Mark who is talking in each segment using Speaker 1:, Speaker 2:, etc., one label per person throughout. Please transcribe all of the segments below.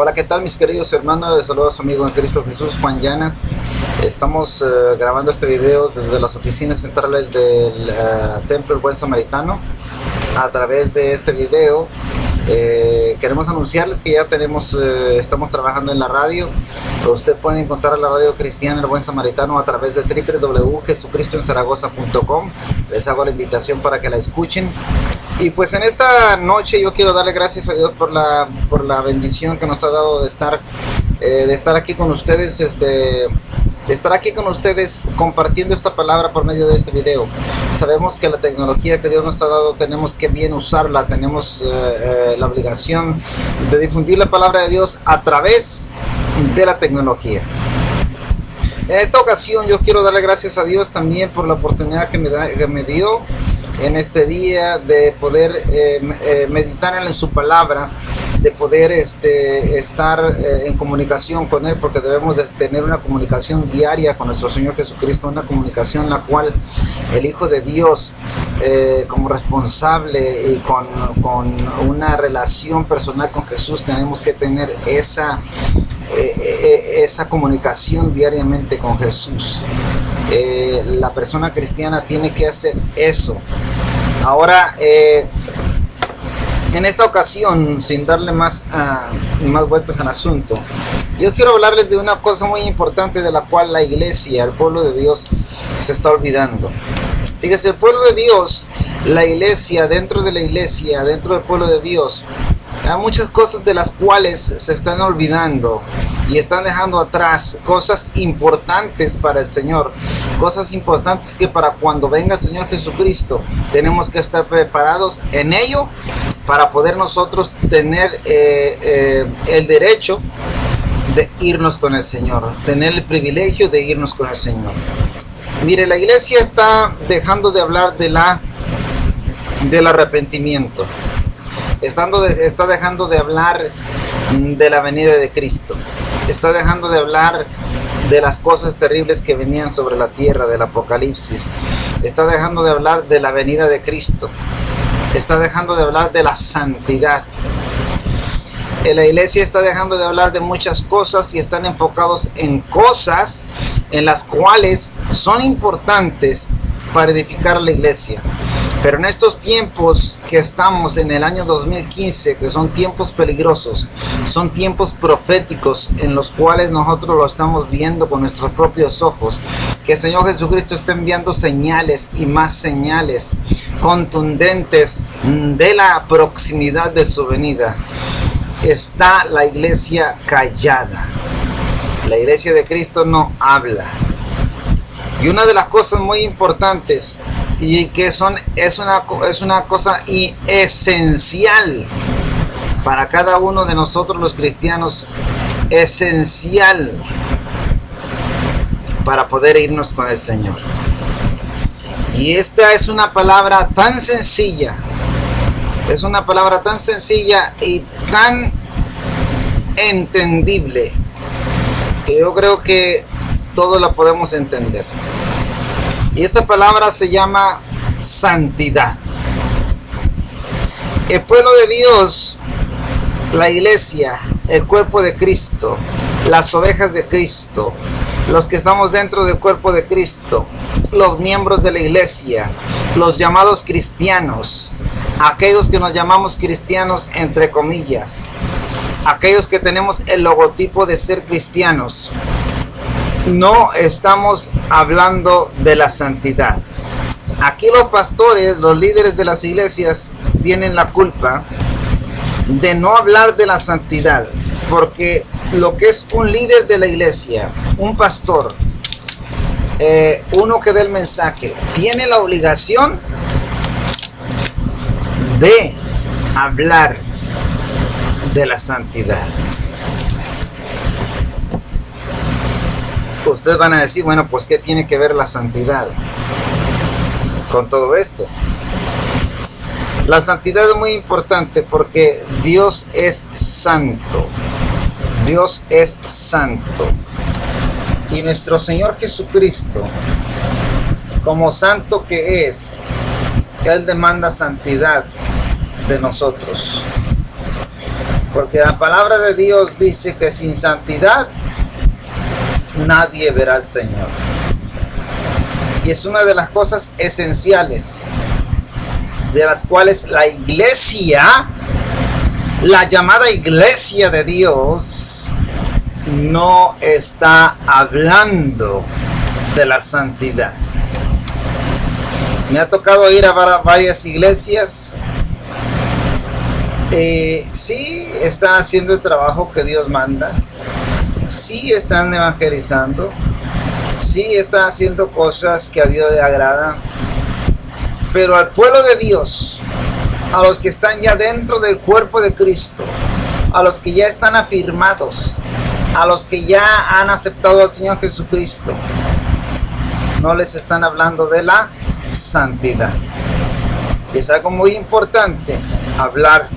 Speaker 1: Hola, ¿qué tal mis queridos hermanos? Les saludo a su amigo en Cristo Jesús, Juan Llanas. Estamos grabando este video desde las oficinas centrales del Templo El Buen Samaritano. A través de este video queremos anunciarles que ya estamos trabajando en la radio. Usted puede encontrar la radio cristiana El Buen Samaritano a través de www.jesucristoenzaragoza.com. Les hago la invitación para que la escuchen. Y pues en esta noche yo quiero darle gracias a Dios por la bendición que nos ha dado de estar aquí con ustedes, de estar aquí con ustedes compartiendo esta palabra por medio de este video. Sabemos que la tecnología que Dios nos ha dado tenemos que bien usarla, tenemos la obligación de difundir la palabra de Dios a través de la tecnología. En esta ocasión yo quiero darle gracias a Dios también por la oportunidad que me dio en este día de poder meditar en su palabra, de poder estar en comunicación con Él, porque debemos de tener una comunicación diaria con nuestro Señor Jesucristo, una comunicación en la cual el Hijo de Dios, como responsable y con una relación personal con Jesús, tenemos que tener esa comunicación diariamente con Jesús. La persona cristiana tiene que hacer eso. Ahora, en esta ocasión, sin darle más vueltas al asunto, yo quiero hablarles de una cosa muy importante de la cual la iglesia, el pueblo de Dios, se está olvidando. Fíjese, el pueblo de Dios, la iglesia, dentro del pueblo de Dios, hay muchas cosas de las cuales se están olvidando y están dejando atrás cosas importantes para el Señor, cosas importantes que para cuando venga el Señor Jesucristo tenemos que estar preparados en ello para poder nosotros tener el derecho de irnos con el Señor, tener el privilegio de irnos con el Señor. Mire, la iglesia está dejando de hablar del arrepentimiento. Está dejando de hablar de la venida de Cristo. Está dejando de hablar de las cosas terribles que venían sobre la tierra, del Apocalipsis. Está dejando de hablar de la venida de Cristo. Está dejando de hablar de la santidad. La iglesia está dejando de hablar de muchas cosas y están enfocados en cosas en las cuales son importantes para edificar la iglesia. Pero en estos tiempos que estamos en el año 2015, que son tiempos peligrosos, son tiempos proféticos en los cuales nosotros lo estamos viendo con nuestros propios ojos, que el Señor Jesucristo está enviando señales y más señales contundentes de la proximidad de su venida. Está la iglesia callada. La iglesia de Cristo no habla. Y una de las cosas muy importantes y que es una cosa esencial para cada uno de nosotros los cristianos, esencial para poder irnos con el Señor. Y esta es una palabra tan sencilla, y tan entendible que yo creo que todos la podemos entender. Y esta palabra se llama santidad. El pueblo de Dios, la iglesia, el cuerpo de Cristo, las ovejas de Cristo, los que estamos dentro del cuerpo de Cristo, los miembros de la iglesia, los llamados cristianos, aquellos que nos llamamos cristianos entre comillas, aquellos que tenemos el logotipo de ser cristianos, no estamos hablando de la santidad. Aquí los pastores, los líderes de las iglesias tienen la culpa de no hablar de la santidad, porque lo que es un líder de la iglesia, un pastor, uno que dé el mensaje, tiene la obligación de hablar de la santidad. Ustedes van a decir, bueno, pues ¿qué tiene que ver la santidad con todo esto? La santidad es muy importante porque Dios es santo. Dios es santo. Y nuestro Señor Jesucristo, como santo que es, Él demanda santidad de nosotros. Porque la palabra de Dios dice que sin santidad nadie verá al Señor. Y es una de las cosas esenciales de las cuales la iglesia, la llamada iglesia de Dios, no está hablando de la santidad. Me ha tocado ir a varias iglesias. Sí están haciendo el trabajo que Dios manda. Sí están evangelizando. Sí están haciendo cosas que a Dios le agradan. Pero al pueblo de Dios, a los que están ya dentro del cuerpo de Cristo, a los que ya están afirmados, a los que ya han aceptado al Señor Jesucristo, no les están hablando de la santidad. Es algo muy importante hablar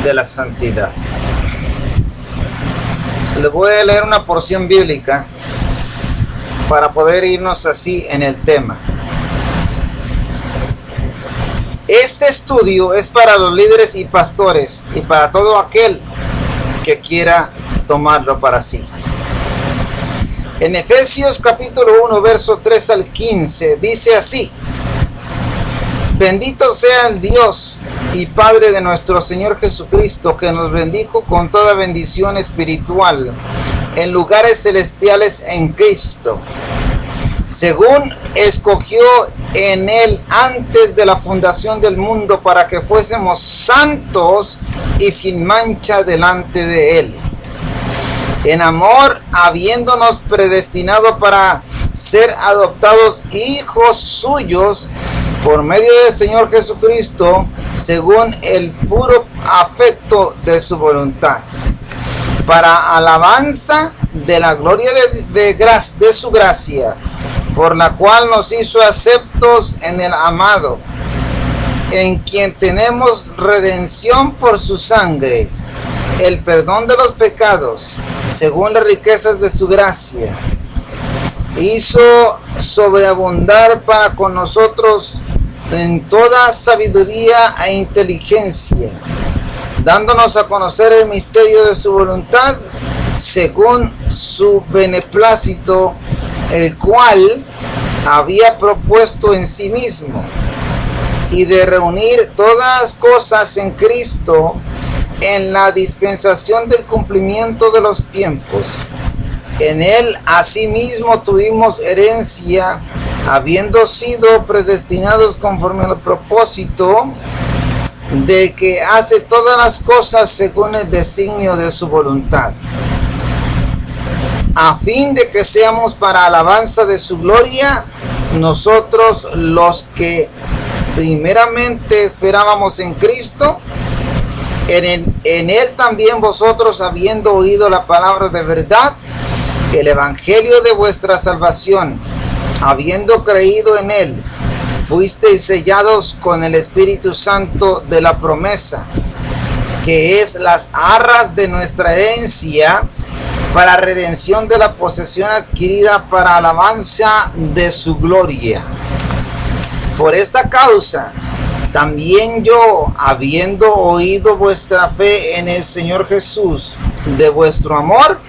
Speaker 1: de la santidad. Les voy a leer una porción bíblica para poder irnos así en el tema. Este estudio es para los líderes y pastores y para todo aquel que quiera tomarlo para sí. En Efesios capítulo 1, verso 3 al 15, dice así: Bendito sea el Dios y Padre de nuestro Señor Jesucristo, que nos bendijo con toda bendición espiritual en lugares celestiales en Cristo, según escogió en Él antes de la fundación del mundo, para que fuésemos santos y sin mancha delante de Él. En amor, habiéndonos predestinado para ser adoptados hijos suyos por medio del Señor Jesucristo, según el puro afecto de su voluntad, para alabanza de la gloria de su gracia, por la cual nos hizo aceptos en el amado, en quien tenemos redención por su sangre, el perdón de los pecados, según las riquezas de su gracia. Hizo sobreabundar para con nosotros en toda sabiduría e inteligencia, dándonos a conocer el misterio de su voluntad, según su beneplácito, el cual había propuesto en sí mismo, y de reunir todas las cosas en Cristo, en la dispensación del cumplimiento de los tiempos. En Él asimismo tuvimos herencia, habiendo sido predestinados conforme al propósito de que hace todas las cosas según el designio de su voluntad, a fin de que seamos para alabanza de su gloria, nosotros los que primeramente esperábamos en Cristo. En Él también vosotros, habiendo oído la palabra de verdad, el evangelio de vuestra salvación, habiendo creído en Él, fuisteis sellados con el Espíritu Santo de la promesa, que es las arras de nuestra herencia, para redención de la posesión adquirida para alabanza de su gloria. Por esta causa, también yo, habiendo oído vuestra fe en el Señor Jesús, de vuestro amor,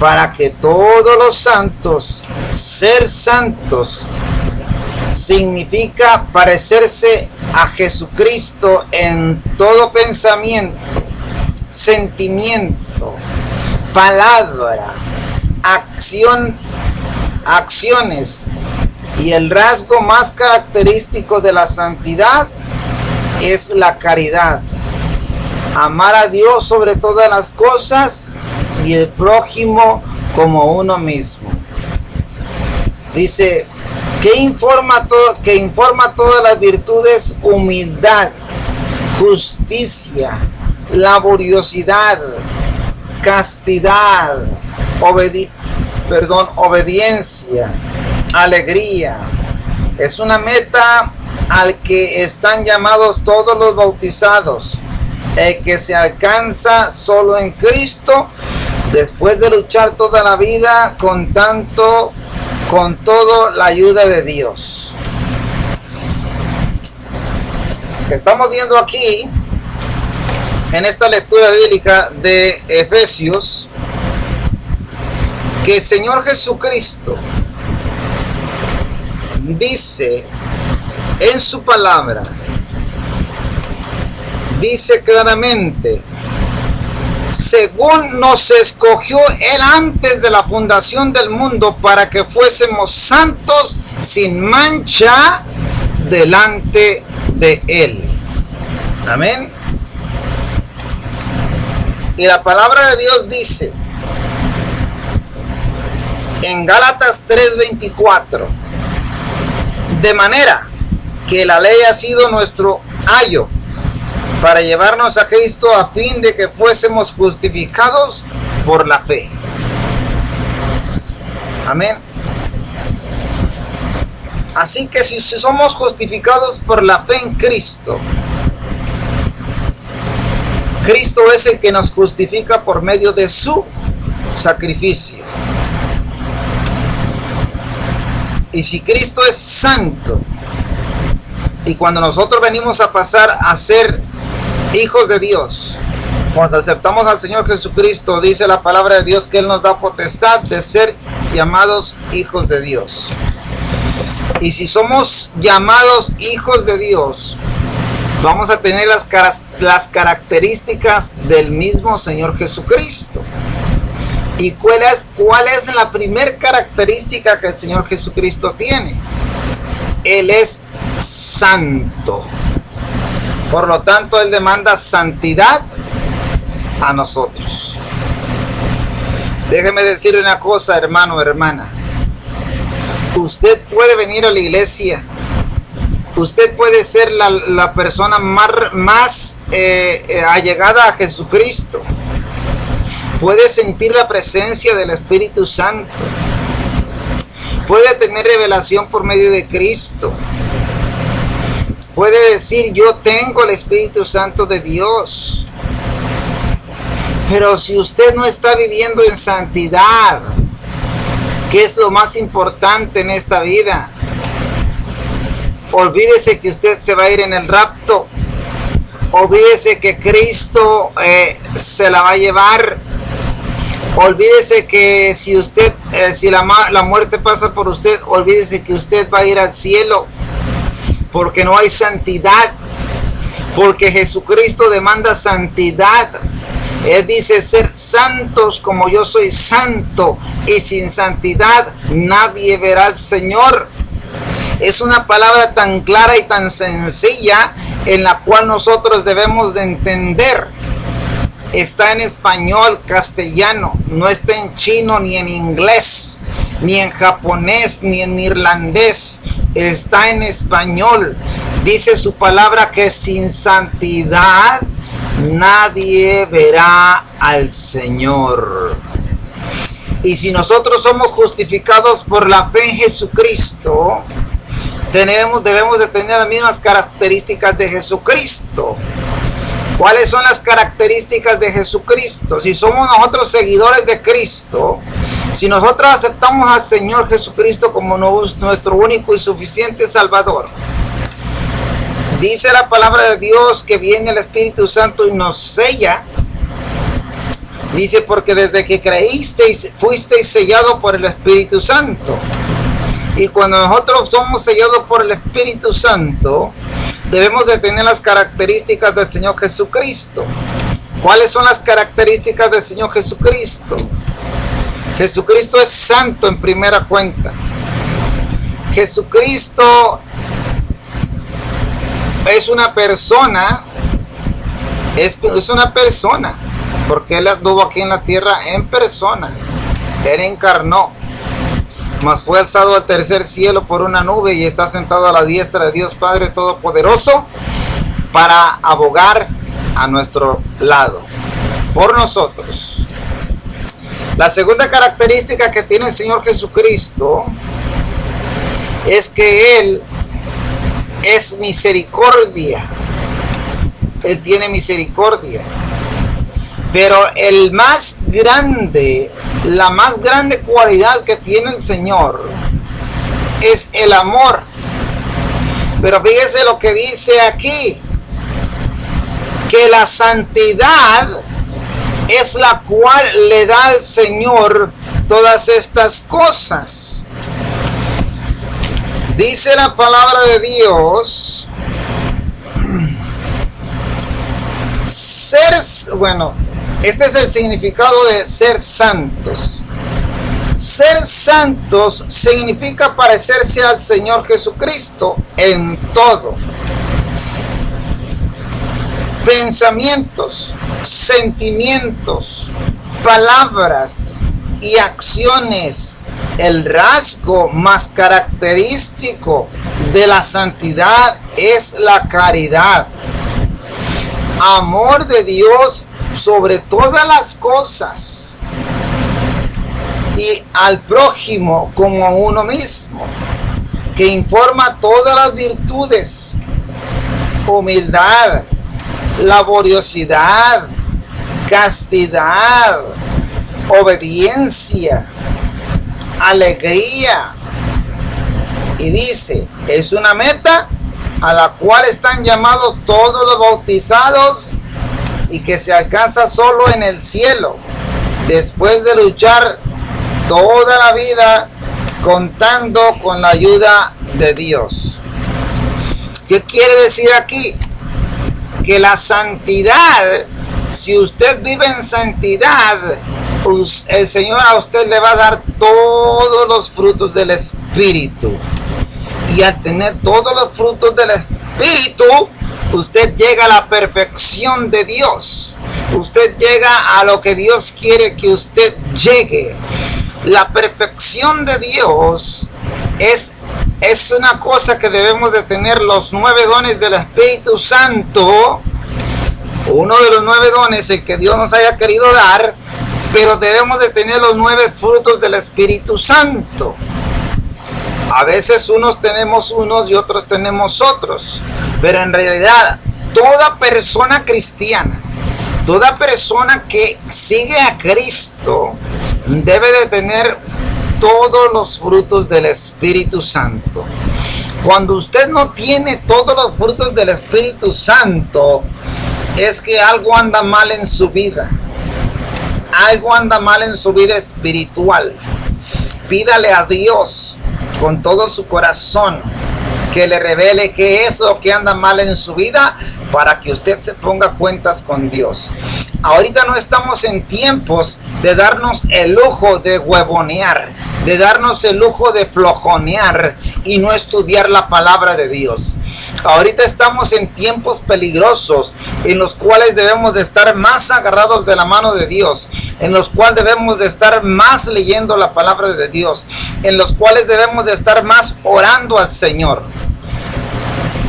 Speaker 1: para que todos los santos, ser santos, significa parecerse a Jesucristo en todo pensamiento, sentimiento, palabra, acciones, y el rasgo más característico de la santidad es la caridad. Amar a Dios sobre todas las cosas y el prójimo como uno mismo. Dice que informa todas las virtudes: humildad, justicia, laboriosidad, castidad, obediencia, alegría. Es una meta al que están llamados todos los bautizados, el que se alcanza solo en Cristo, después de luchar toda la vida con toda la ayuda de Dios. Estamos viendo aquí en esta lectura bíblica de Efesios que el Señor Jesucristo dice en su palabra, dice claramente, según nos escogió Él antes de la fundación del mundo para que fuésemos santos sin mancha delante de Él. Amén. Y la palabra de Dios dice en Gálatas 3:24, de manera que la ley ha sido nuestro ayo para llevarnos a Cristo a fin de que fuésemos justificados por la fe. Amén. Así que si somos justificados por la fe en Cristo, Cristo es el que nos justifica por medio de su sacrificio. Y si Cristo es santo, y cuando nosotros venimos a pasar a ser hijos de Dios, cuando aceptamos al Señor Jesucristo, dice la palabra de Dios que Él nos da potestad de ser llamados hijos de Dios. Y si somos llamados hijos de Dios, vamos a tener las características del mismo Señor Jesucristo. ¿Y cuál es la primera característica que el Señor Jesucristo tiene? Él es santo. Por lo tanto, Él demanda santidad a nosotros. Déjeme decirle una cosa, hermano, hermana. Usted puede venir a la iglesia. Usted puede ser la persona más allegada a Jesucristo. Puede sentir la presencia del Espíritu Santo. Puede tener revelación por medio de Cristo. Puede decir, yo tengo el Espíritu Santo de Dios. Pero si usted no está viviendo en santidad, ¿qué es lo más importante en esta vida? Olvídese que usted se va a ir en el rapto. Olvídese que Cristo se la va a llevar. Olvídese que si la muerte pasa por usted, olvídese que usted va a ir al cielo. Porque no hay santidad. Porque Jesucristo demanda santidad. Él dice ser santos como yo soy santo. Y sin santidad nadie verá al Señor. Es una palabra tan clara y tan sencilla en la cual nosotros debemos de entender. Está en español, castellano, no está en chino, ni en inglés, ni en japonés, ni en irlandés. Está en español. Dice su palabra que sin santidad nadie verá al Señor. Y si nosotros somos justificados por la fe en Jesucristo, debemos de tener las mismas características de Jesucristo. ¿Cuáles son las características de Jesucristo? Si somos nosotros seguidores de Cristo, si nosotros aceptamos al Señor Jesucristo como nuestro único y suficiente Salvador, dice la palabra de Dios que viene el Espíritu Santo y nos sella. Dice, porque desde que creísteis, fuisteis sellado por el Espíritu Santo. Y cuando nosotros somos sellados por el Espíritu Santo, debemos de tener las características del Señor Jesucristo. ¿Cuáles son las características del Señor Jesucristo? Jesucristo es santo en primera cuenta. Jesucristo es una persona, es una persona, porque Él estuvo aquí en la tierra en persona. Él encarnó, mas fue alzado al tercer cielo por una nube y está sentado a la diestra de Dios Padre Todopoderoso para abogar a nuestro lado, por nosotros. La segunda característica que tiene el Señor Jesucristo es que Él es misericordia. Él tiene misericordia. Pero la más grande cualidad que tiene el Señor es el amor. Pero fíjese lo que dice aquí. que la santidad es la cual le da al Señor todas estas cosas. Dice la palabra de Dios, este es el significado de ser santos. Ser santos significa parecerse al Señor Jesucristo en todo. Pensamientos, sentimientos, palabras y acciones. El rasgo más característico de la santidad es la caridad. Amor de Dios sobre todas las cosas y al prójimo como a uno mismo, que informa todas las virtudes: humildad, laboriosidad, castidad, obediencia, alegría. Y dice, es una meta a la cual están llamados todos los bautizados y que se alcanza solo en el cielo, después de luchar toda la vida contando con la ayuda de Dios. ¿Qué quiere decir aquí? Que la santidad, si usted vive en santidad, el Señor a usted le va a dar todos los frutos del Espíritu. Y al tener todos los frutos del Espíritu, usted llega a la perfección de Dios. Usted llega a lo que Dios quiere que usted llegue. La perfección de Dios es una cosa que debemos de tener. Los 9 dones del Espíritu Santo, uno de los 9 dones, el que Dios nos haya querido dar, pero debemos de tener los 9 frutos del Espíritu Santo. A veces unos tenemos unos y otros tenemos otros, pero en realidad toda persona cristiana, toda persona que sigue a Cristo debe de tener todos los frutos del Espíritu Santo. Cuando usted no tiene todos los frutos del Espíritu Santo, es que algo anda mal en su vida. Algo anda mal en su vida espiritual. Pídale a Dios con todo su corazón que le revele qué es lo que anda mal en su vida, para que usted se ponga cuentas con Dios. Ahorita no estamos en tiempos de darnos el lujo de huevonear, de darnos el lujo de flojonear y no estudiar la palabra de Dios. Ahorita estamos en tiempos peligrosos en los cuales debemos de estar más agarrados de la mano de Dios, en los cuales debemos de estar más leyendo la palabra de Dios, en los cuales debemos de estar más orando al Señor.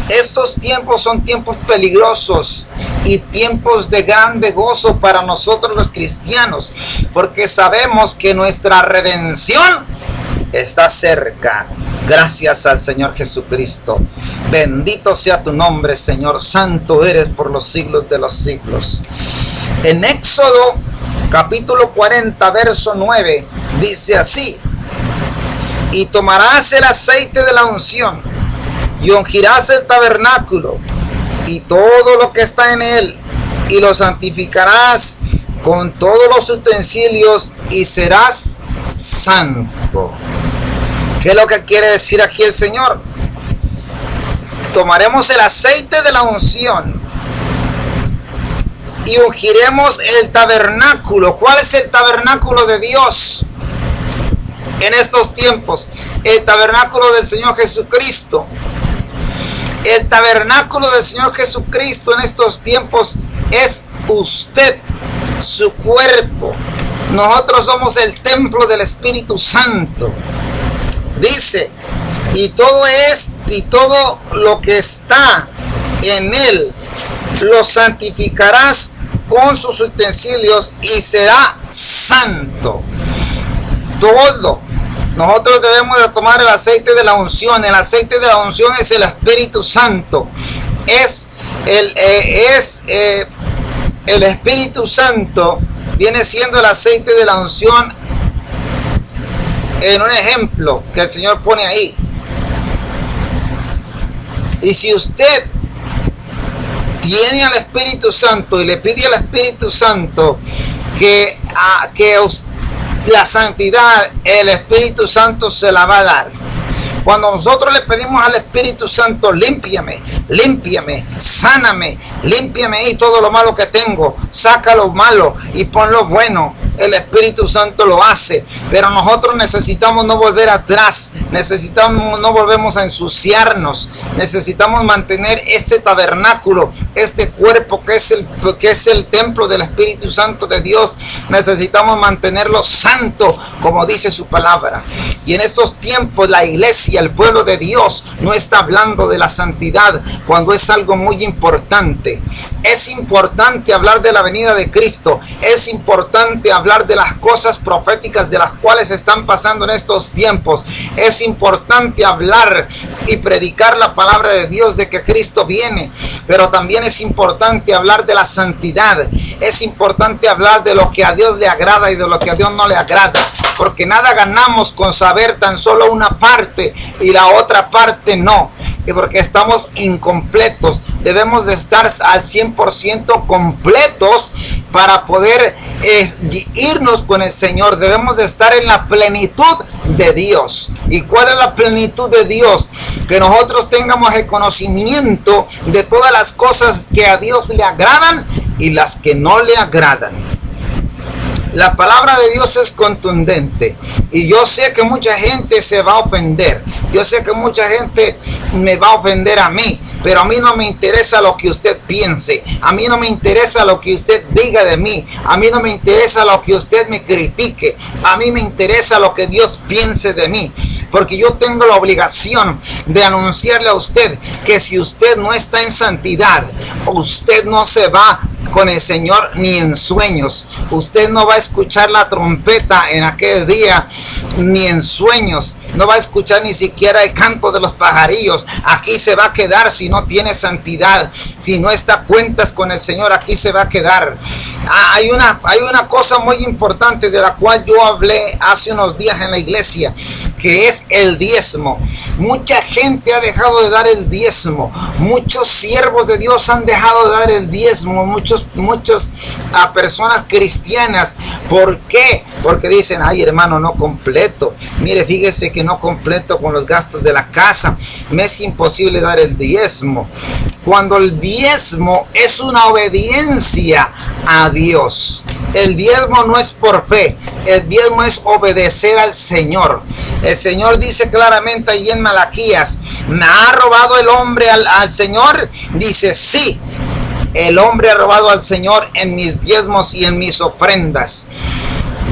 Speaker 1: Estos tiempos son tiempos peligrosos y tiempos de grande gozo para nosotros los cristianos, porque sabemos que nuestra redención está cerca. Gracias al Señor Jesucristo. Bendito sea tu nombre, Señor. Santo eres por los siglos de los siglos. En Éxodo capítulo 40 verso 9 dice así: y tomarás el aceite de la unción y ungirás el tabernáculo y todo lo que está en él, y lo santificarás con todos los utensilios y serás santo. ¿Qué es lo que quiere decir aquí el Señor? Tomaremos el aceite de la unción y ungiremos el tabernáculo. ¿Cuál es el tabernáculo de Dios en estos tiempos? El tabernáculo del Señor Jesucristo. El tabernáculo del Señor Jesucristo en estos tiempos es usted, su cuerpo. Nosotros somos el templo del Espíritu Santo. Dice, y todo lo que está en él lo santificarás con sus utensilios y será santo. Todo. Nosotros debemos de tomar el aceite de la unción. El aceite de la unción es el Espíritu Santo. El Espíritu Santo viene siendo el aceite de la unción en un ejemplo que el Señor pone ahí. Y si usted tiene al Espíritu Santo y le pide al Espíritu Santo que la santidad, el Espíritu Santo se la va a dar. Cuando nosotros le pedimos al Espíritu Santo, límpiame, límpiame, sáname, límpiame y todo lo malo que tengo, saca lo malo y pon lo bueno, el Espíritu Santo lo hace. Pero nosotros necesitamos no volver atrás, necesitamos no volvemos a ensuciarnos, necesitamos mantener este tabernáculo, este cuerpo que es el templo del Espíritu Santo de Dios. Necesitamos mantenerlo santo, como dice su palabra. Y en estos tiempos la iglesia, el pueblo de Dios, no está hablando de la santidad cuando es algo muy importante. Es importante hablar de la venida de Cristo. Es importante hablar de las cosas proféticas de las cuales están pasando en estos tiempos. Es importante hablar y predicar la palabra de Dios de que Cristo viene. Pero también es importante hablar de la santidad. Es importante hablar de lo que a Dios le agrada y de lo que a Dios no le agrada. Porque nada ganamos con saber tan solo una parte y la otra parte no. Y porque estamos incompletos. Debemos de estar al 100% completos para poder irnos con el Señor. Debemos de estar en la plenitud de Dios. ¿Y cuál es la plenitud de Dios? Que nosotros tengamos el conocimiento de todas las cosas que a Dios le agradan y las que no le agradan. La palabra de Dios es contundente y yo sé que mucha gente se va a ofender. Yo sé que mucha gente me va a ofender a mí, pero a mí no me interesa lo que usted piense. A mí no me interesa lo que usted diga de mí. A mí no me interesa lo que usted me critique. A mí me interesa lo que Dios piense de mí. Porque yo tengo la obligación de anunciarle a usted que si usted no está en santidad, usted no se va con el Señor ni en sueños. Usted no va a escuchar la trompeta en aquel día ni en sueños. No va a escuchar ni siquiera el canto de los pajarillos. Aquí se va a quedar si no tiene santidad. Si no está a cuentas con el Señor, aquí se va a quedar. Hay una cosa muy importante de la cual yo hablé hace unos días en la iglesia, que es el diezmo. Mucha gente ha dejado de dar el diezmo. Muchos siervos de Dios han dejado de dar el diezmo. Muchas personas cristianas. ¿Por qué? Porque dicen, ay hermano, no completo. Mire, fíjese que no completo con los gastos de la casa. Me es imposible dar el diezmo. Cuando el diezmo es una obediencia a Dios. El diezmo no es por fe. El diezmo es obedecer al Señor. El Señor dice claramente ahí en Malaquías, ¿me ha robado el hombre al Señor? Dice, sí. El hombre ha robado al Señor en mis diezmos y en mis ofrendas.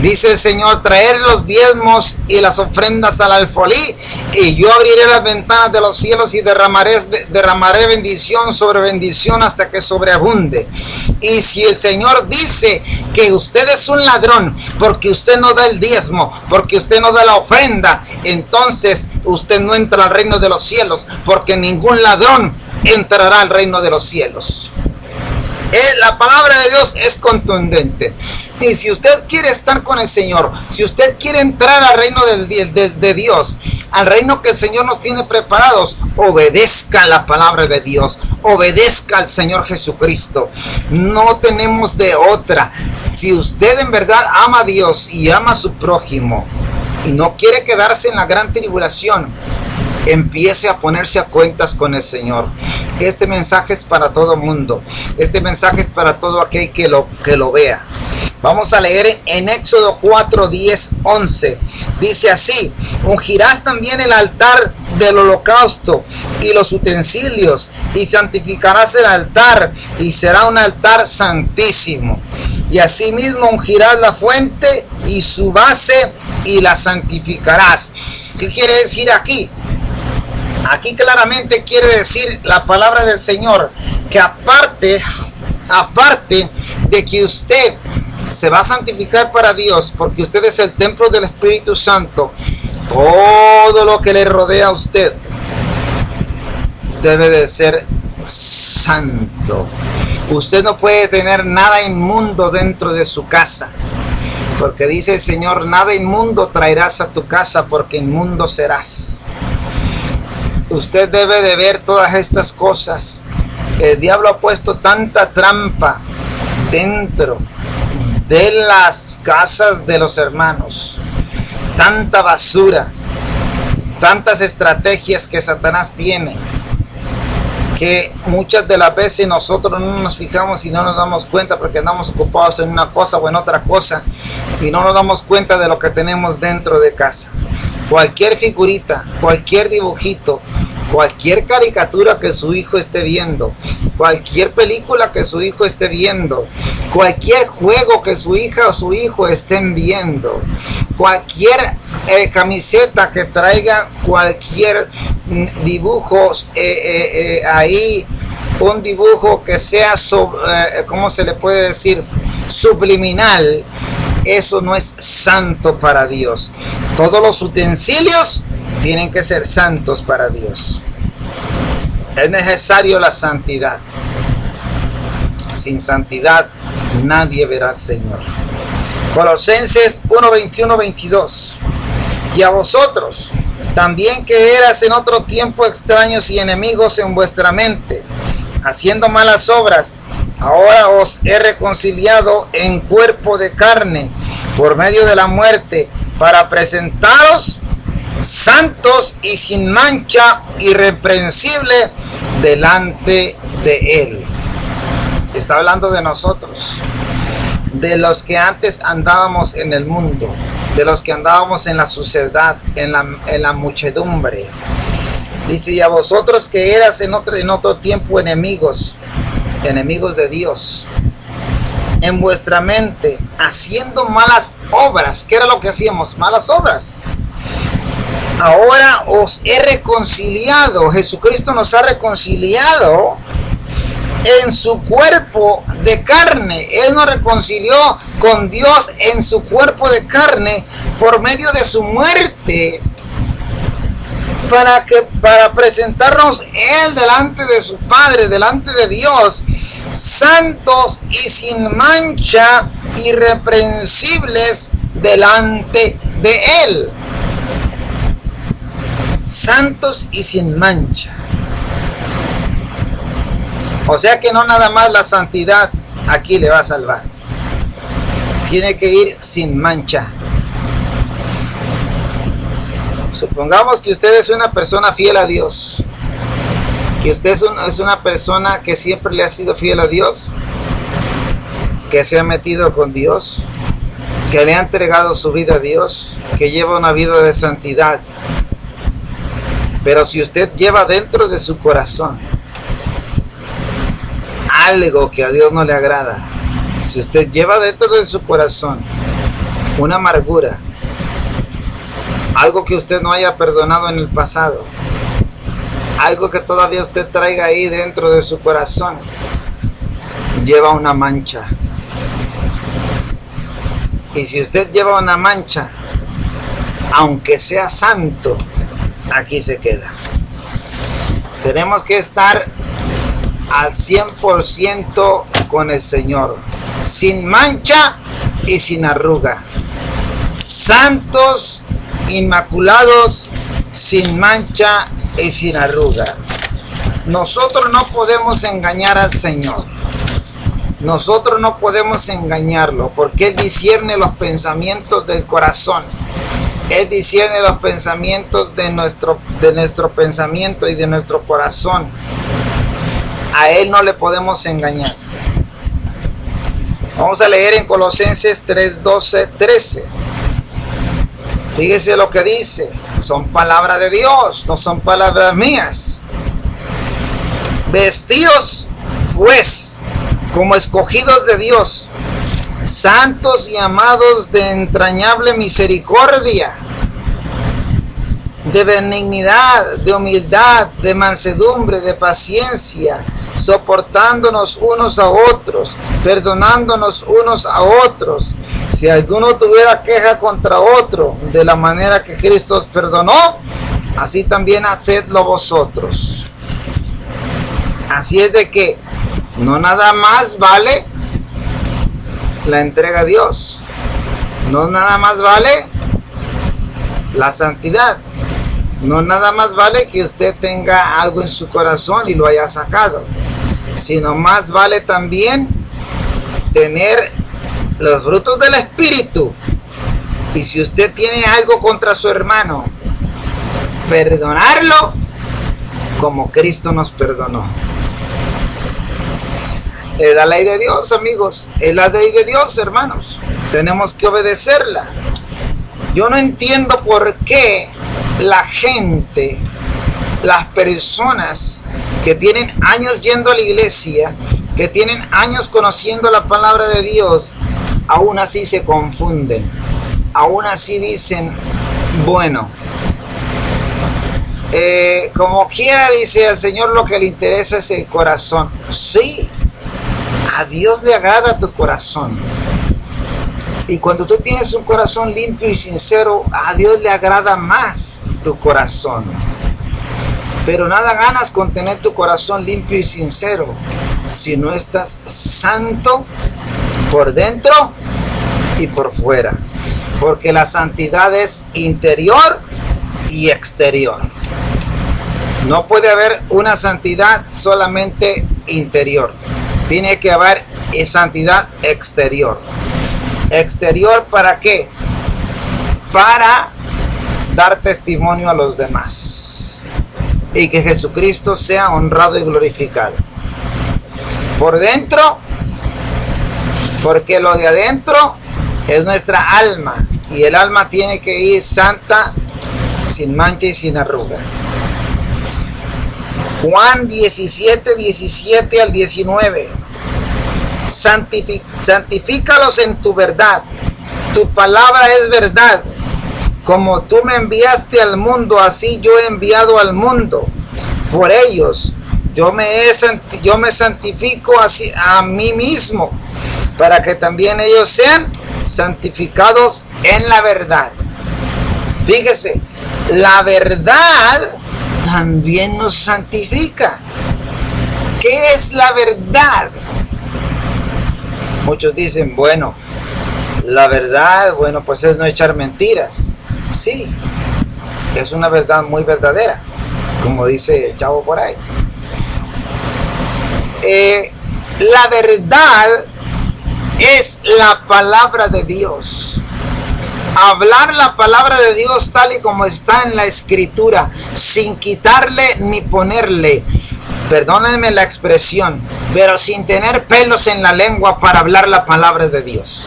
Speaker 1: Dice el Señor, traer los diezmos y las ofrendas al alfolí, y yo abriré las ventanas de los cielos y derramaré bendición sobre bendición hasta que sobreabunde. Y si el Señor dice que usted es un ladrón porque usted no da el diezmo, porque usted no da la ofrenda, entonces usted no entra al reino de los cielos, porque ningún ladrón entrará al reino de los cielos. La palabra de Dios es contundente. Y si usted quiere estar con el Señor, si usted quiere entrar al reino de Dios, al reino que el Señor nos tiene preparados, obedezca la palabra de Dios, obedezca al Señor Jesucristo. No tenemos de otra. Si usted en verdad ama a Dios y ama a su prójimo y no quiere quedarse en la gran tribulación, empiece a ponerse a cuentas con el Señor. Este mensaje es para todo el mundo. Este mensaje es para todo aquel que lo vea. Vamos a leer en Éxodo 4, 10, 11. Dice así: ungirás también el altar del holocausto y los utensilios, y santificarás el altar, y será un altar santísimo. Y asimismo ungirás la fuente y su base, y la santificarás. ¿Qué quiere decir aquí? Aquí claramente quiere decir la palabra del Señor que aparte de que usted se va a santificar para Dios, porque usted es el templo del Espíritu Santo, todo lo que le rodea a usted debe de ser santo. Usted no puede tener nada inmundo dentro de su casa, porque dice el Señor, nada inmundo traerás a tu casa, porque inmundo serás. Usted debe de ver todas estas cosas El diablo ha puesto tanta trampa dentro de las casas de los hermanos, tanta basura, tantas estrategias que Satanás tiene, que muchas de las veces nosotros no nos fijamos y no nos damos cuenta porque andamos ocupados en una cosa o en otra cosa y no nos damos cuenta de lo que tenemos dentro de casa. Cualquier figurita, cualquier dibujito, cualquier caricatura que su hijo esté viendo, cualquier película que su hijo esté viendo, cualquier juego que su hija o su hijo estén viendo, cualquier camiseta que traiga cualquier dibujo ahí, un dibujo que sea, ¿cómo se le puede decir? Subliminal. Eso no es santo para Dios. Todos los utensilios tienen que ser santos para Dios. Es necesario la santidad. Sin santidad nadie verá al Señor. Colosenses 1:21-22. Y a vosotros también, que eras en otro tiempo extraños y enemigos en vuestra mente, haciendo malas obras, ahora os he reconciliado en cuerpo de carne por medio de la muerte, para presentaros santos y sin mancha, irreprensible delante de Él. Está hablando de nosotros, de los que antes andábamos en el mundo, de los que andábamos en la suciedad, en la muchedumbre. Dice, y a vosotros que eras en otro tiempo enemigos de Dios, en vuestra mente, haciendo malas obras. ¿Qué era lo que hacíamos? Malas obras. Ahora os he reconciliado. Jesucristo nos ha reconciliado en su cuerpo de carne. Él nos reconcilió con Dios en su cuerpo de carne por medio de su muerte, para presentarnos Él delante de su Padre, delante de Dios, santos y sin mancha, irreprensibles delante de Él. Santos y sin mancha. O sea que no nada más la santidad aquí le va a salvar. Tiene que ir sin mancha. Supongamos que usted es una persona fiel a Dios, que usted es una persona que siempre le ha sido fiel a Dios, que se ha metido con Dios, que le ha entregado su vida a Dios, que lleva una vida de santidad. Pero si usted lleva dentro de su corazón algo que a Dios no le agrada, si usted lleva dentro de su corazón una amargura, algo que usted no haya perdonado en el pasado, algo que todavía usted traiga ahí dentro de su corazón, lleva una mancha. Y si usted lleva una mancha, aunque sea santo, aquí se queda. Tenemos que estar al 100% con el Señor, sin mancha y sin arruga, santos, inmaculados, sin mancha y sin arruga. Nosotros no podemos engañar al Señor. Nosotros no podemos engañarlo, porque Él discierne los pensamientos del corazón. Él discierne los pensamientos de nuestro pensamiento y de nuestro corazón. A Él no le podemos engañar. Vamos a leer en Colosenses 3:12-13. Fíjese lo que dice. Son palabras de Dios, no son palabras mías. Vestíos pues como escogidos de Dios, santos y amados, de entrañable misericordia, de benignidad, de humildad, de mansedumbre, de paciencia, soportándonos unos a otros, perdonándonos unos a otros. Si alguno tuviera queja contra otro, de la manera que Cristo os perdonó, así también hacedlo vosotros. Así es de que no nada más vale la entrega a Dios, no nada más vale la santidad, no nada más vale que usted tenga algo en su corazón y lo haya sacado, sino más vale también tener los frutos del Espíritu. Y si usted tiene algo contra su hermano, perdonarlo como Cristo nos perdonó. Es la ley de Dios, amigos. Es la ley de Dios, hermanos. Tenemos que obedecerla. Yo no entiendo por qué la gente, las personas que tienen años yendo a la iglesia, que tienen años conociendo la palabra de Dios, aún así se confunden. Aún así dicen, bueno, como quiera, dice al Señor, lo que le interesa es el corazón. Sí, a Dios le agrada tu corazón. Y cuando tú tienes un corazón limpio y sincero, a Dios le agrada más tu corazón. Pero nada ganas con tener tu corazón limpio y sincero si no estás santo por dentro y por fuera. Porque la santidad es interior y exterior. No puede haber una santidad solamente interior. Tiene que haber santidad exterior. ¿Exterior para qué? Para dar testimonio a los demás. Y que Jesucristo sea honrado y glorificado. Por dentro, porque lo de adentro es nuestra alma. Y el alma tiene que ir santa, sin mancha y sin arruga. Juan 17, 17 al 19. Santifícalos en tu verdad. Tu palabra es verdad. Como tú me enviaste al mundo, así yo he enviado al mundo. Por ellos yo me santifico así a mí mismo, para que también ellos sean santificados en la verdad. Fíjese, la verdad también nos santifica. ¿Qué es la verdad? Muchos dicen, bueno, la verdad, bueno, pues es no echar mentiras. Sí, es una verdad muy verdadera, como dice el chavo por ahí. La verdad es la palabra de Dios. Hablar la palabra de Dios tal y como está en la escritura, sin quitarle ni ponerle, perdónenme la expresión, pero sin tener pelos en la lengua para hablar la palabra de Dios.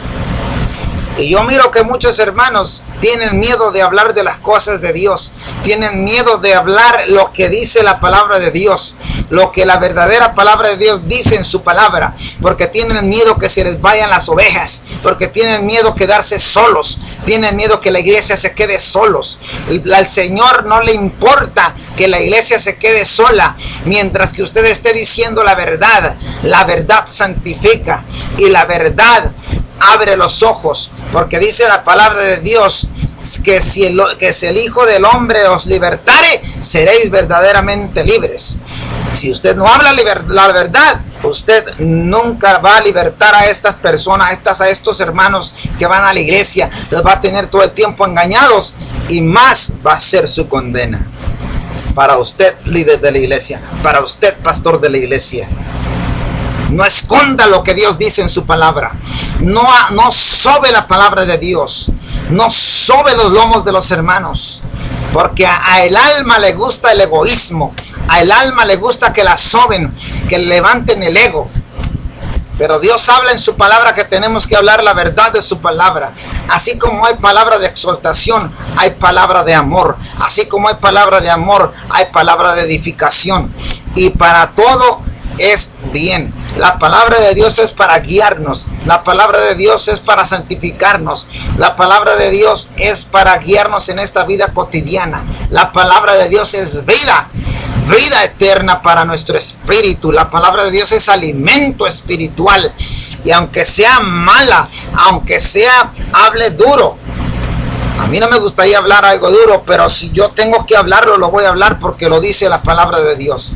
Speaker 1: Y yo miro que muchos hermanos tienen miedo de hablar de las cosas de Dios, tienen miedo de hablar lo que dice la palabra de Dios, lo que la verdadera palabra de Dios dice en su palabra, porque tienen miedo que se les vayan las ovejas, porque tienen miedo quedarse solos, tienen miedo que la iglesia se quede solos. Al Señor no le importa que la iglesia se quede sola, mientras que usted esté diciendo la verdad. La verdad santifica y la verdad abre los ojos, porque dice la palabra de Dios que si el Hijo del Hombre os libertare, seréis verdaderamente libres. Si usted no habla la verdad, usted nunca va a libertar a estas personas, a estos hermanos que van a la iglesia. Los va a tener todo el tiempo engañados, y más va a ser su condena. Para usted, líder de la iglesia, para usted, pastor de la iglesia, no esconda lo que Dios dice en su palabra. No sobe la palabra de Dios. No sobe los lomos de los hermanos. Porque a el alma le gusta el egoísmo. A el alma le gusta que la soben, que levanten el ego. Pero Dios habla en su palabra que tenemos que hablar la verdad de su palabra. Así como hay palabra de exhortación, hay palabra de amor. Así como hay palabra de amor, hay palabra de edificación. Y para todo es bien. La palabra de Dios es para guiarnos. La palabra de Dios es para santificarnos. La palabra de Dios es para guiarnos en esta vida cotidiana. La palabra de Dios es vida. Vida eterna para nuestro espíritu. La palabra de Dios es alimento espiritual. Y aunque sea mala, aunque hable duro, a mí no me gustaría hablar algo duro, pero si yo tengo que hablarlo, lo voy a hablar porque lo dice la palabra de Dios.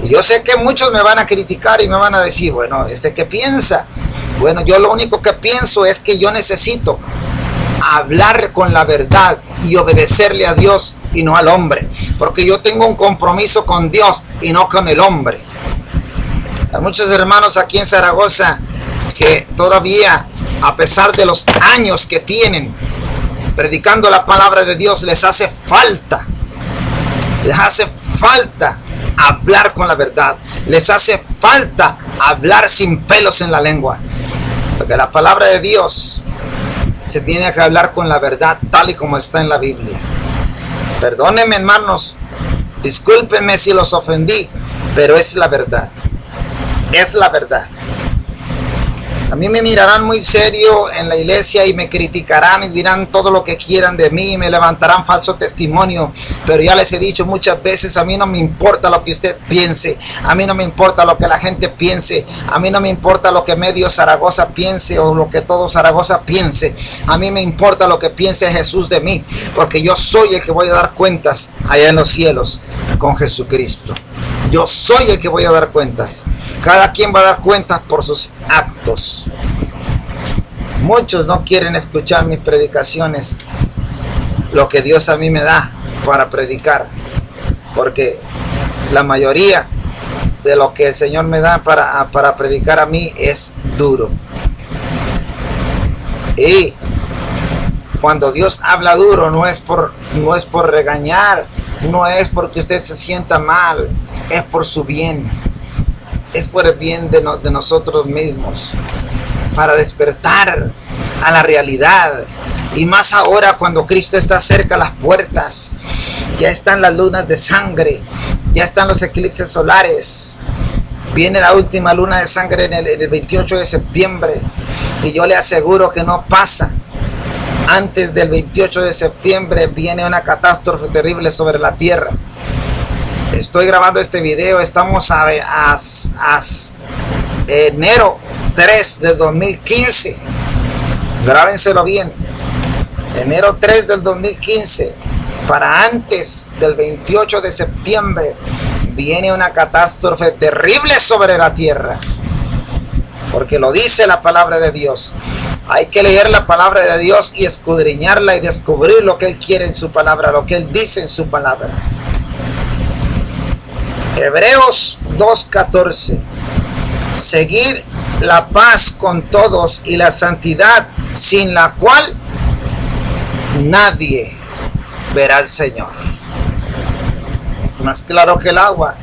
Speaker 1: Y yo sé que muchos me van a criticar y me van a decir, bueno, ¿qué piensa? Bueno, yo lo único que pienso es que yo necesito hablar con la verdad y obedecerle a Dios y no al hombre, porque yo tengo un compromiso con Dios y no con el hombre. Hay muchos hermanos aquí en Zaragoza que todavía, a pesar de los años que tienen predicando la palabra de Dios, les hace falta hablar con la verdad, les hace falta hablar sin pelos en la lengua, porque la palabra de Dios se tiene que hablar con la verdad tal y como está en la Biblia. Perdónenme, hermanos, discúlpenme si los ofendí, pero es la verdad, es la verdad. A mí me mirarán muy serio en la iglesia y me criticarán y dirán todo lo que quieran de mí y me levantarán falso testimonio. Pero ya les he dicho muchas veces, a mí no me importa lo que usted piense. A mí no me importa lo que la gente piense. A mí no me importa lo que medio Zaragoza piense o lo que todo Zaragoza piense. A mí me importa lo que piense Jesús de mí. Porque yo soy el que voy a dar cuentas allá en los cielos con Jesucristo. Yo soy el que voy a dar cuentas. Cada quien va a dar cuentas por sus actos. Muchos no quieren escuchar mis predicaciones, lo que Dios a mí me da para predicar, porque la mayoría de lo que el Señor me da para predicar a mí es duro. Y cuando Dios habla duro, no es por regañar, no es porque usted se sienta mal, es por su bien, es por el bien de nosotros mismos, para despertar a la realidad. Y más ahora cuando Cristo está cerca a las puertas, ya están las lunas de sangre, ya están los eclipses solares, viene la última luna de sangre en el 28 de septiembre, y yo le aseguro que no pasa. Antes del 28 de septiembre viene una catástrofe terrible sobre la tierra. Estoy grabando este video, estamos a enero 3 del 2015. Grábenselo bien. Enero 3 del 2015. Para antes del 28 de septiembre viene una catástrofe terrible sobre la tierra. Porque lo dice la palabra de Dios. Hay que leer la palabra de Dios y escudriñarla y descubrir lo que Él quiere en su palabra, lo que Él dice en su palabra. Hebreos 2:14. Seguid la paz con todos y la santidad, sin la cual nadie verá al Señor. Más claro que el agua,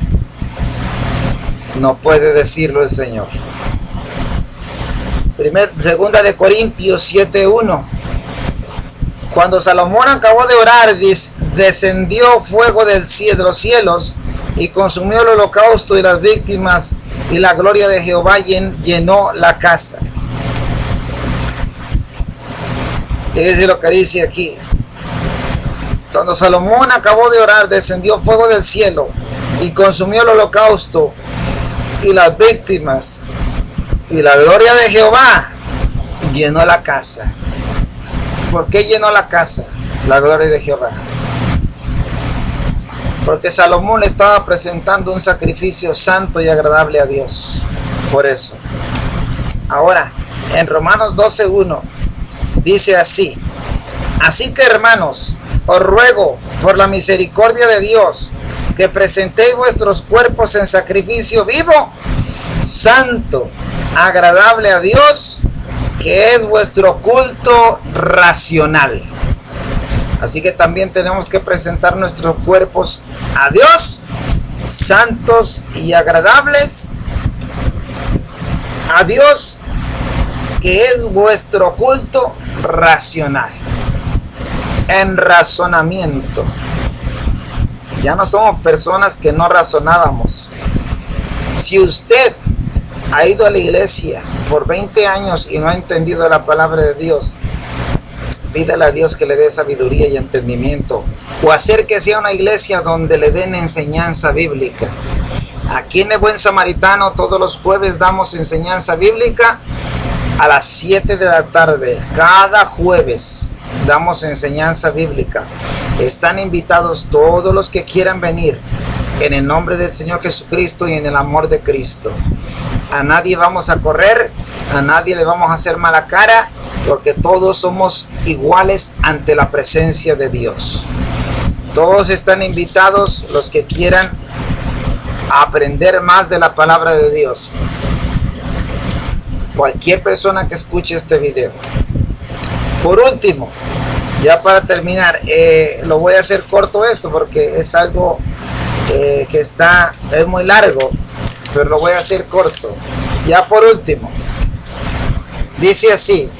Speaker 1: no puede decirlo el Señor. Segunda de Corintios 7:1. Cuando Salomón acabó de orar, descendió fuego de los cielos y consumió el holocausto y las víctimas, y la gloria de Jehová llenó la casa. Fíjense lo que dice aquí. Cuando Salomón acabó de orar, descendió fuego del cielo y consumió el holocausto y las víctimas, y la gloria de Jehová llenó la casa. ¿Por qué llenó la casa? La gloria de Jehová. Porque Salomón le estaba presentando un sacrificio santo y agradable a Dios. Por eso. Ahora, en Romanos 12:1 dice así: así que, hermanos, os ruego por la misericordia de Dios que presentéis vuestros cuerpos en sacrificio vivo, santo, agradable a Dios, que es vuestro culto racional. Así que también tenemos que presentar nuestros cuerpos a Dios, santos y agradables a Dios, que es vuestro culto racional, en razonamiento. Ya no somos personas que no razonábamos. Si usted ha ido a la iglesia por 20 años y no ha entendido la palabra de Dios, pídale a Dios que le dé sabiduría y entendimiento, o acérquese a una iglesia donde le den enseñanza bíblica. Aquí en el Buen Samaritano todos los jueves damos enseñanza bíblica a las 7 de la tarde. Cada jueves damos enseñanza bíblica. Están invitados todos los que quieran venir, en el nombre del Señor Jesucristo y en el amor de Cristo. A nadie vamos a correr, a nadie le vamos a hacer mala cara, porque todos somos iguales ante la presencia de Dios. Todos están invitados los que quieran a aprender más de la palabra de Dios. Cualquier persona que escuche este video. Por último, ya para terminar, lo voy a hacer corto esto porque es algo que es muy largo, pero lo voy a hacer corto. Ya por último, dice así,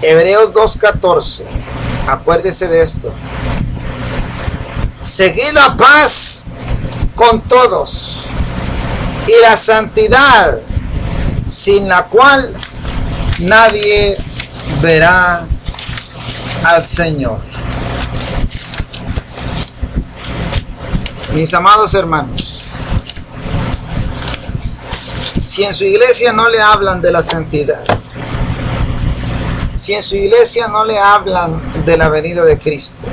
Speaker 1: Hebreos 2:14, acuérdese de esto. Seguid la paz con todos y la santidad, sin la cual nadie verá al Señor. Mis amados hermanos, si en su iglesia no le hablan de la santidad, si en su iglesia no le hablan de la venida de Cristo,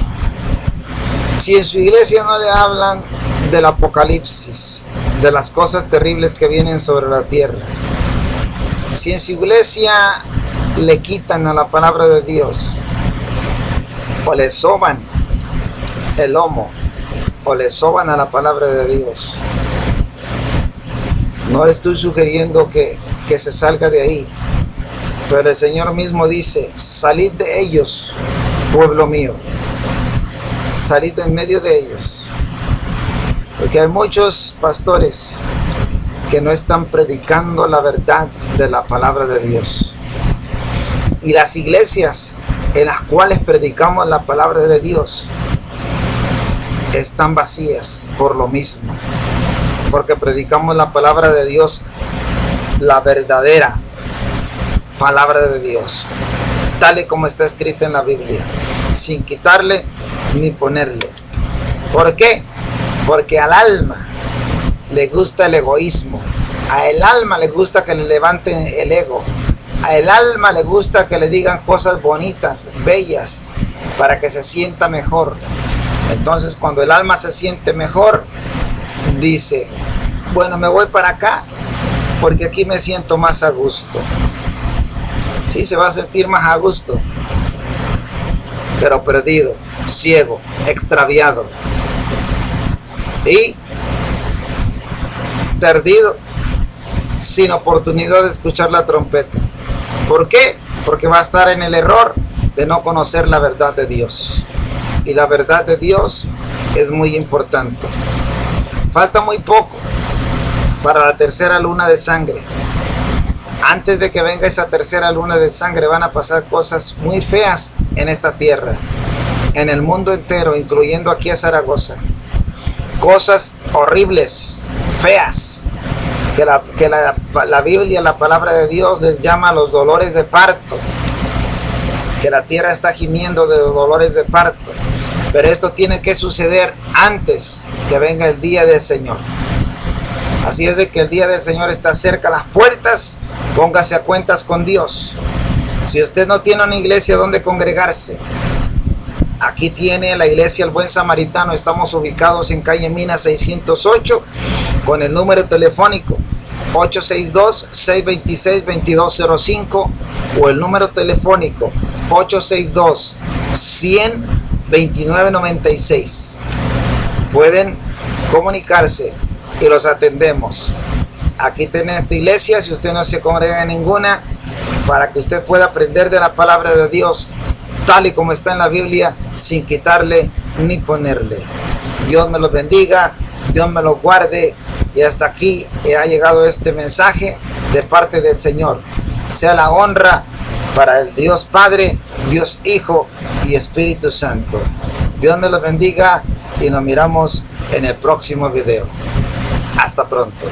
Speaker 1: si en su iglesia no le hablan del Apocalipsis, de las cosas terribles que vienen sobre la tierra, si en su iglesia le quitan a la palabra de Dios, o le soban el lomo, o le soban a la palabra de Dios, no le estoy sugiriendo que se salga de ahí, pero el Señor mismo dice, salid de ellos, pueblo mío, salid en medio de ellos, porque hay muchos pastores que no están predicando la verdad de la palabra de Dios, y las iglesias en las cuales predicamos la palabra de Dios están vacías por lo mismo, porque predicamos la palabra de Dios, la verdadera palabra de Dios, tal y como está escrita en la Biblia, sin quitarle ni ponerle. ¿Por qué? Porque al alma le gusta el egoísmo, a el alma le gusta que le levanten el ego, a el alma le gusta que le digan cosas bonitas, bellas, para que se sienta mejor. Entonces cuando el alma se siente mejor, dice, bueno, me voy para acá, porque aquí me siento más a gusto. Sí, se va a sentir más a gusto, pero perdido, ciego, extraviado y perdido, sin oportunidad de escuchar la trompeta. ¿Por qué? Porque va a estar en el error de no conocer la verdad de Dios. Y la verdad de Dios es muy importante. Falta muy poco para la tercera luna de sangre. Antes de que venga esa tercera luna de sangre van a pasar cosas muy feas en esta tierra, en el mundo entero, incluyendo aquí a Zaragoza. Cosas horribles, feas, que la Biblia, la palabra de Dios les llama los dolores de parto, que la tierra está gimiendo de dolores de parto, pero esto tiene que suceder antes que venga el día del Señor. Así es de que el día del Señor está cerca a las puertas. Póngase a cuentas con Dios. Si usted no tiene una iglesia donde congregarse, aquí tiene la iglesia El Buen Samaritano. Estamos ubicados en calle Mina 608 con el número telefónico 862-626-2205 o el número telefónico 862-100-2996. Pueden comunicarse y los atendemos. Aquí tiene esta iglesia, si usted no se congrega en ninguna, para que usted pueda aprender de la palabra de Dios tal y como está en la Biblia, sin quitarle ni ponerle. Dios me los bendiga, Dios me los guarde, y hasta aquí ha llegado este mensaje de parte del Señor. Sea la honra para el Dios Padre, Dios Hijo y Espíritu Santo. Dios me los bendiga y nos miramos en el próximo video. Hasta pronto.